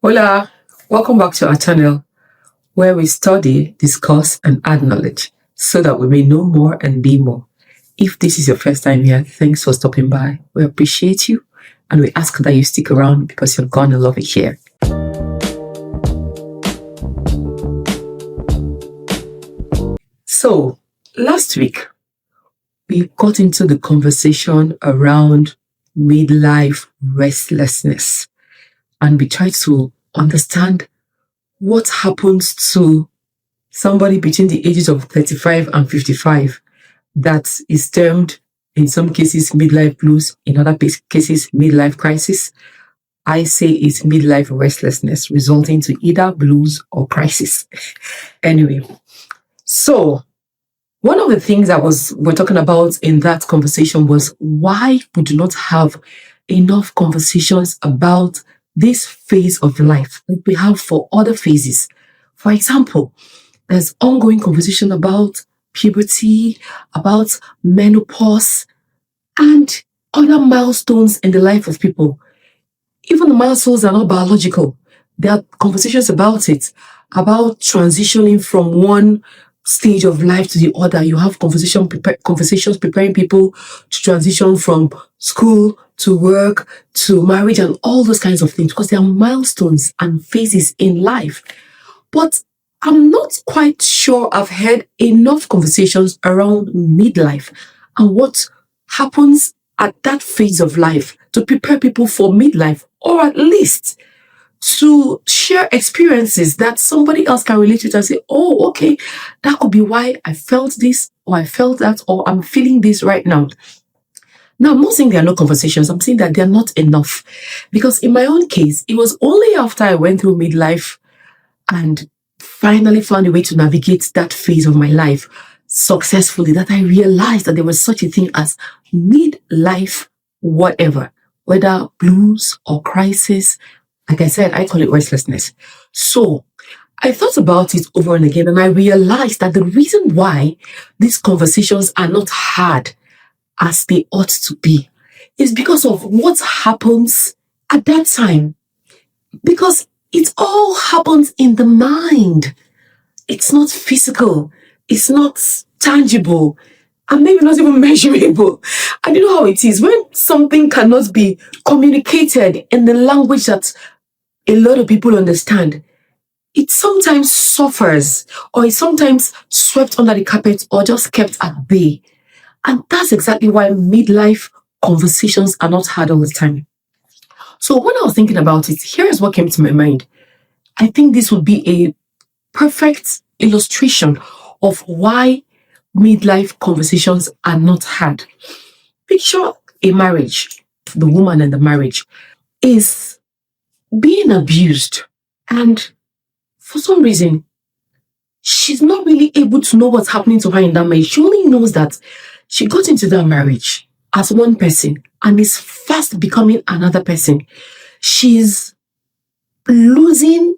Hola, welcome back to our channel where we study, discuss, and add knowledge so that we may know more and be more. If this is your first time here, thanks for stopping by. We appreciate you and we ask that you stick around because you're gonna love it here. So, last week, we got into the conversation around midlife restlessness and we tried to understand what happens to somebody between the ages of 35 and 55 that is termed, in some cases, midlife blues, in other cases, midlife crisis. I say it's midlife restlessness, resulting to either blues or crisis. Anyway, so one of the things we're talking about in that conversation was why we do not have enough conversations about this phase of life that we have for other phases. For example, there's ongoing conversation about puberty, about menopause, and other milestones in the life of people. Even the milestones are not biological. There are conversations about it, about transitioning from one stage of life to the other. You have conversations preparing people to transition from school to work to marriage and all those kinds of things because there are milestones and phases in life. But I'm not quite sure I've had enough conversations around midlife and what happens at that phase of life to prepare people for midlife, or at least to share experiences that somebody else can relate to and say, oh, okay, that could be why I felt this, or I felt that, or I'm feeling this right now. Now, I'm not saying there are no conversations. I'm saying that they're not enough. Because in my own case, it was only after I went through midlife and finally found a way to navigate that phase of my life successfully that I realized that there was such a thing as midlife whatever, whether blues or crisis. Like I said, I call it restlessness. So I thought about it over and again and I realized that the reason why these conversations are not had as they ought to be is because of what happens at that time. Because it all happens in the mind. It's not physical. It's not tangible. And maybe not even measurable. And you know how it is. When something cannot be communicated in the language that a lot of people understand, it sometimes suffers or it's sometimes swept under the carpet or just kept at bay. And that's exactly why midlife conversations are not had all the time. So when I was thinking about it, here's what came to my mind. I think this would be a perfect illustration of why midlife conversations are not had. Picture a marriage. The woman in the marriage is being abused. And for some reason, she's not really able to know what's happening to her in that marriage. She only knows that she got into that marriage as one person and is fast becoming another person. She's losing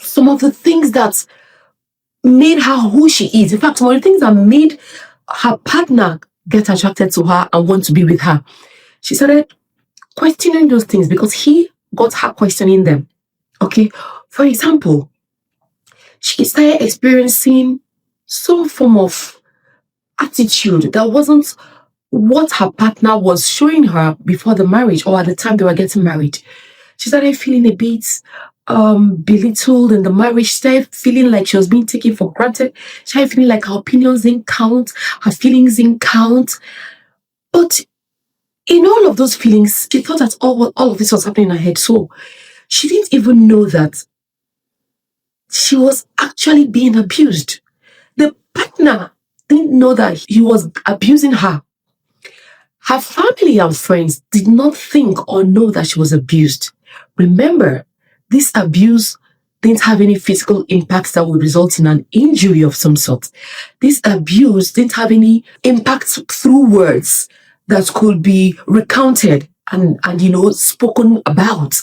some of the things that made her who she is. In fact, some of the things that made her partner get attracted to her and want to be with her. She started questioning those things because he got her questioning them. Okay? For example, she started experiencing some form of attitude that wasn't what her partner was showing her before the marriage or at the time they were getting married. She started feeling a bit belittled in the marriage. She started feeling like she was being taken for granted. She started feeling like her opinions didn't count, her feelings didn't count. But in all of those feelings, she thought that all of this was happening in her head. So she didn't even know that she was actually being abused. The partner didn't know that he was abusing her. Her family and friends did not think or know that she was abused. Remember, this abuse didn't have any physical impacts that would result in an injury of some sort. This abuse didn't have any impacts through words that could be recounted and spoken about.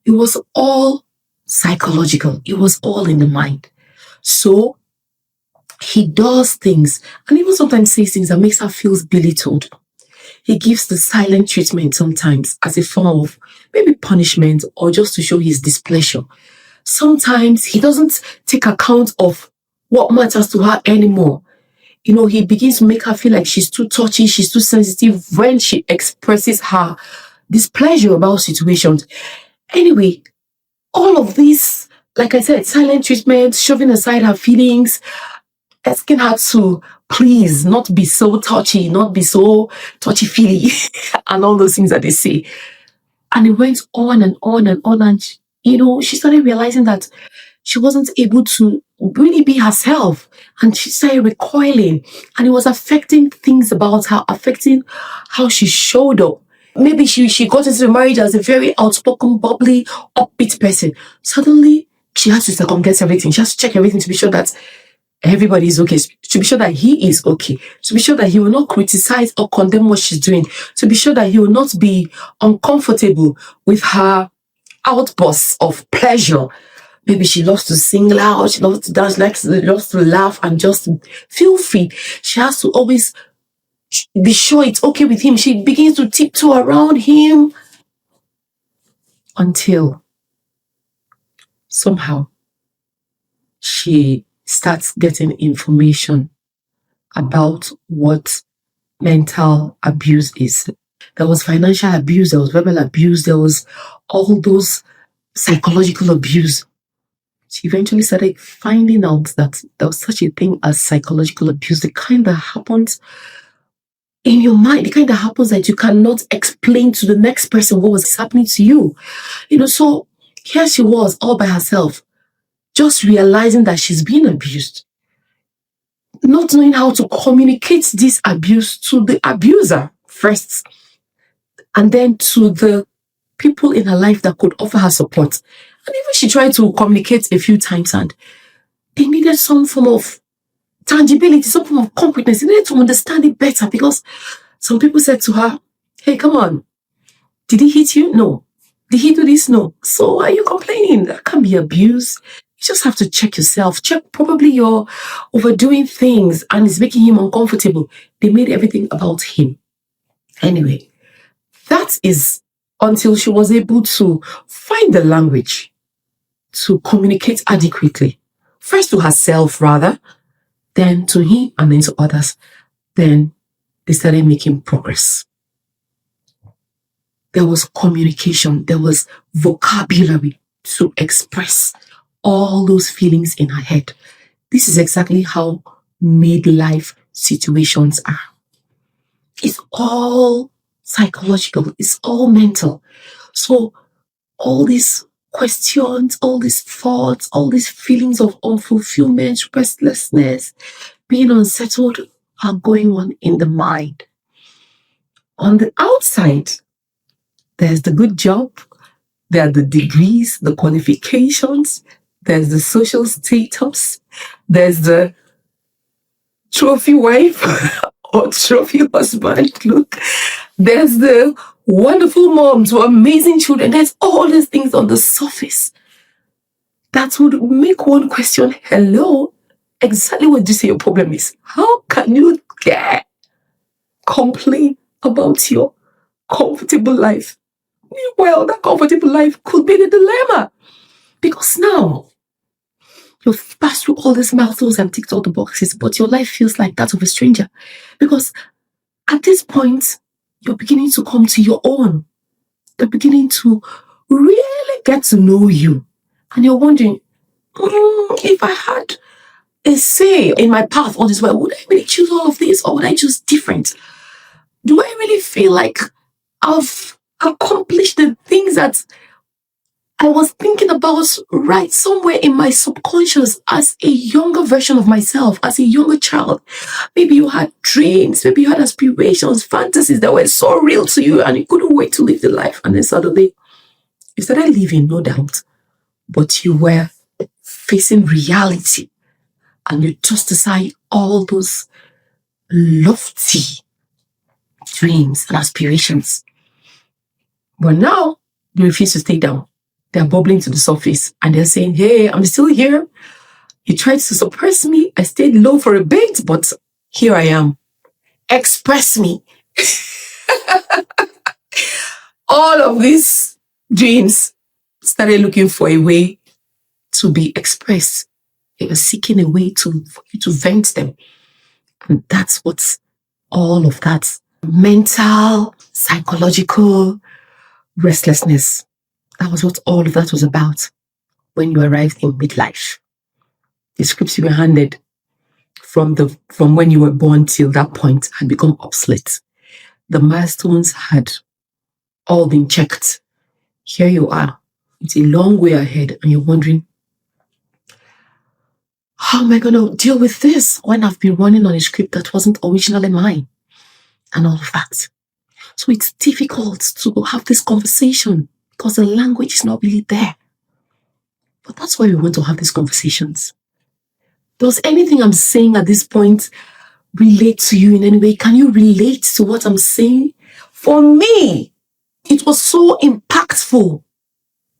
It was all psychological. It was all in the mind. So he does things and even sometimes says things that makes her feel belittled. He gives the silent treatment sometimes as a form of maybe punishment or just to show his displeasure. Sometimes he doesn't take account of what matters to her anymore. He begins to make her feel like she's too touchy, she's too sensitive when she expresses her displeasure about situations. Anyway, all of this, like I said, silent treatment, shoving aside her feelings, asking her to please not be so touchy, not be so touchy-feely, and all those things that they say. And it went on and on and on. And, she started realizing that she wasn't able to really be herself. And she started recoiling. And it was affecting things about her, affecting how she showed up. Maybe she got into the marriage as a very outspoken, bubbly, upbeat person. Suddenly, she has to second guess everything. She has to check everything to be sure that everybody is okay, to be sure that he is okay, to be sure that he will not criticize or condemn what she's doing, to be sure that he will not be uncomfortable with her outbursts of pleasure. Maybe she loves to sing loud, she loves to dance, loves to laugh and just feel free. She has to always be sure it's okay with him. She begins to tiptoe around him until somehow she starts getting information about what mental abuse is. There was financial abuse, there was verbal abuse, there was all those psychological abuse. She eventually started finding out that there was such a thing as psychological abuse, the kind that happens in your mind, the kind that happens that you cannot explain to the next person what was happening to you. So here she was all by herself, just realizing that she's being abused, not knowing how to communicate this abuse to the abuser first, and then to the people in her life that could offer her support. And even she tried to communicate a few times, and they needed some form of tangibility, some form of competence. They needed to understand it better, because some people said to her, hey, come on, did he hit you? No. Did he do this? No. So why are you complaining? That can't be abuse. You just have to check yourself. Check, probably you're overdoing things and it's making him uncomfortable. They made everything about him. Anyway, that is until she was able to find the language to communicate adequately. First to herself, rather, then to him, and then to others. Then they started making progress. There was communication, there was vocabulary to express all those feelings in her head. This is exactly how midlife situations are. It's all psychological, it's all mental. So all these questions, all these thoughts, all these feelings of unfulfillment, restlessness, being unsettled are going on in the mind. On the outside, there's the good job, there are the degrees, the qualifications, there's the social status, there's the trophy wife or trophy husband. Look, there's the wonderful mom to amazing children. There's all these things on the surface that would make one question, hello, exactly what do you say your problem is? How can you dare complain about your comfortable life? Well, that comfortable life could be the dilemma, because now you've passed through all these milestones and ticked all the boxes, but your life feels like that of a stranger, because at this point, you're beginning to come to your own. They're beginning to really get to know you. And you're wondering, if I had a say in my path all this way, would I really choose all of this, or would I choose different? Do I really feel like I've accomplished the things that I was thinking about right somewhere in my subconscious as a younger version of myself, as a younger child? Maybe you had dreams, maybe you had aspirations, fantasies that were so real to you and you couldn't wait to live the life. And then suddenly, you started living, no doubt, but you were facing reality and you tossed aside all those lofty dreams and aspirations. But now, they refuse to stay down. They're bubbling to the surface and they're saying, hey, I'm still here. You tried to suppress me. I stayed low for a bit, but here I am. Express me. All of these dreams started looking for a way to be expressed. They were seeking a way for you to vent them. And that's what all of that mental, psychological restlessness, that was what all of that was about when you arrived in midlife. The scripts you were handed from when you were born till that point had become obsolete. The milestones had all been checked. Here you are. It's a long way ahead, and you're wondering, how am I going to deal with this when I've been running on a script that wasn't originally mine? And all of that. So it's difficult to have this conversation because the language is not really there. But that's why we want to have these conversations. Does anything I'm saying at this point relate to you in any way? Can you relate to what I'm saying? For me, it was so impactful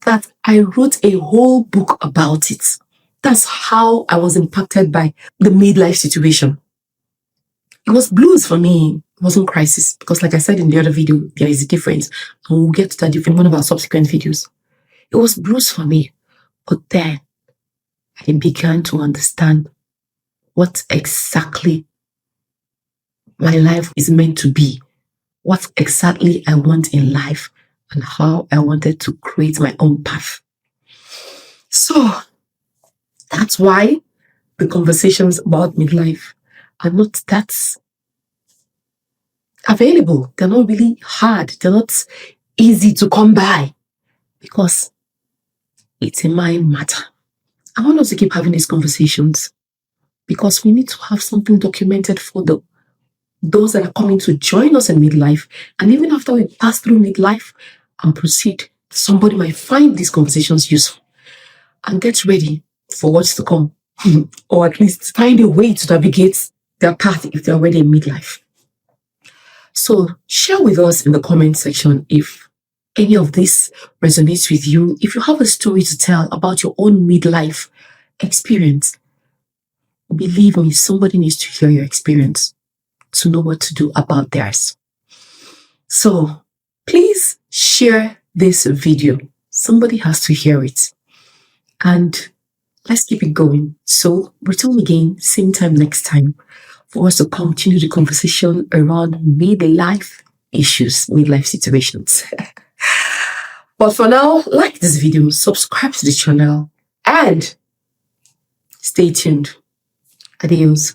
that I wrote a whole book about it. That's how I was impacted by the midlife situation. It was blues for me. It wasn't crisis. Because like I said in the other video, there is a difference. And we'll get to that in one of our subsequent videos. It was blues for me. But then I began to understand what exactly my life is meant to be. What exactly I want in life. And how I wanted to create my own path. So that's why the conversations about midlife are not that available. They're not really hard. They're not easy to come by because it's a mind matter. I want us to keep having these conversations because we need to have something documented for those that are coming to join us in midlife. And even after we pass through midlife and proceed, somebody might find these conversations useful and get ready for what's to come, or at least find a way to navigate their path if they're already in midlife. So share with us in the comment section if any of this resonates with you. If you have a story to tell about your own midlife experience, believe me, somebody needs to hear your experience to know what to do about theirs. So please share this video. Somebody has to hear it. And let's keep it going. So return again, same time next time, for us to continue the conversation around midlife issues, midlife situations. But for now, like this video, subscribe to the channel, and stay tuned. Adios.